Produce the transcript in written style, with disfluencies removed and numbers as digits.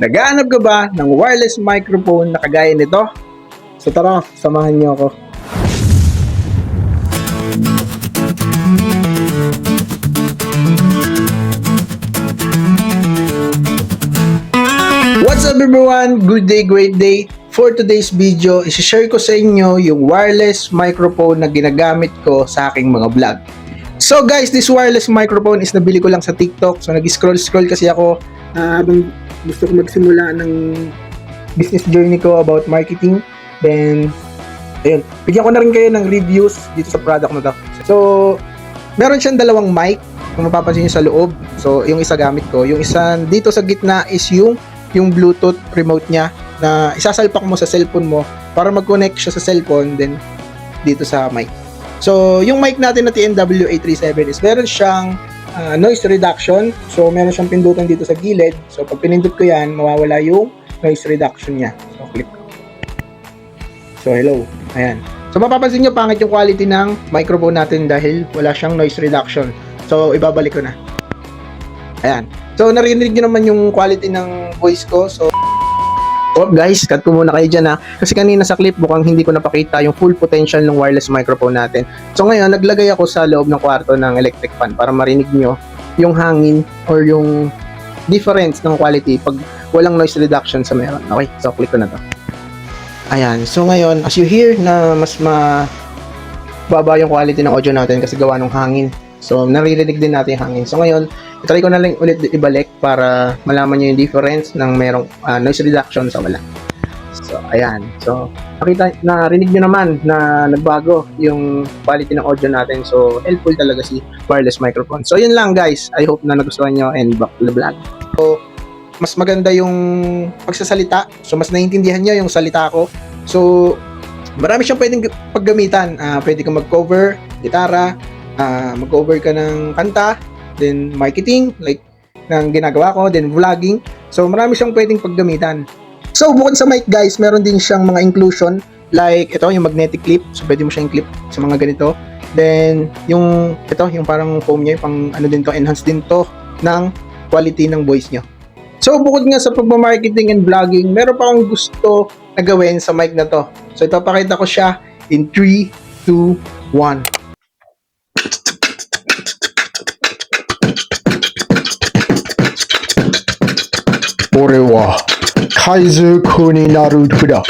Naghahanap ka ba ng wireless microphone na kagaya nito? So tara, samahan niyo ako. What's up everyone? Good day, great day. For today's video, isi-share ko sa inyo yung wireless microphone na ginagamit ko sa aking mga vlog. So guys, this wireless microphone is nabili ko lang sa TikTok. So nag-scroll kasi ako habang gusto ko magsimula ng business journey ko about marketing. Then, ayun, bigyan ko na rin kayo ng reviews dito sa product na to. So, meron siyang dalawang mic, kung mapapansin nyo sa loob. So, yung isa gamit ko. Yung isa dito sa gitna is yung Bluetooth remote niya na isasalpak mo sa cellphone mo para mag-connect siya sa cellphone, then dito sa mic. So, yung mic natin na TNW837 is meron siyang noise reduction. So, meron siyang pindutan dito sa gilid. So, pag pinindot ko yan, mawawala yung noise reduction niya. So, click ko. So, hello. Ayan. So, mapapansin nyo, pangit yung quality ng microphone natin dahil wala siyang noise reduction. So, ibabalik ko na. Ayan. So, narinig nyo naman yung quality ng voice ko. So, guys, cut ko muna kayo dyan ha. Kasi kanina sa clip, mukhang hindi ko napakita yung full potential ng wireless microphone natin. So ngayon, naglagay ako sa loob ng kwarto ng electric fan para marinig nyo yung hangin or yung difference ng quality pag walang noise reduction sa meron. Okay, so click ko na to. Ayan, so ngayon, as you hear na mas baba yung quality ng audio natin kasi gawa ng hangin. So, naririnig din natin yung hangin. So, ngayon, itry ko na lang ulit ibalik para malaman nyo yung difference ng merong noise reduction sa wala. So, ayan. So, narinig nyo naman na nagbago yung quality ng audio natin. So, helpful talaga si wireless microphone. So, yun lang guys. I hope na nagustuhan nyo and back to the vlog. So, mas maganda yung pagsasalita. So, mas naiintindihan nyo yung salita ko. So, marami siyang pwedeng paggamitan. Pwede kang mag-cover, gitara, mag-cover ka ng kanta, then marketing, like ng ginagawa ko, then vlogging. So, marami siyang pwedeng paggamitan. So, bukod sa mic guys, meron din siyang mga inclusion, like ito, yung magnetic clip. So, pwede mo siyang clip sa mga ganito. Then, yung parang foam niya, yung pang ano din to, enhance din to ng quality ng voice niyo. So, bukod nga sa pag-marketing and vlogging, meron pa akong gusto na gawin sa mic na to. So, ito, pakita ko siya in 3, 2, 1. Orewa Kaizuku ni naruto da.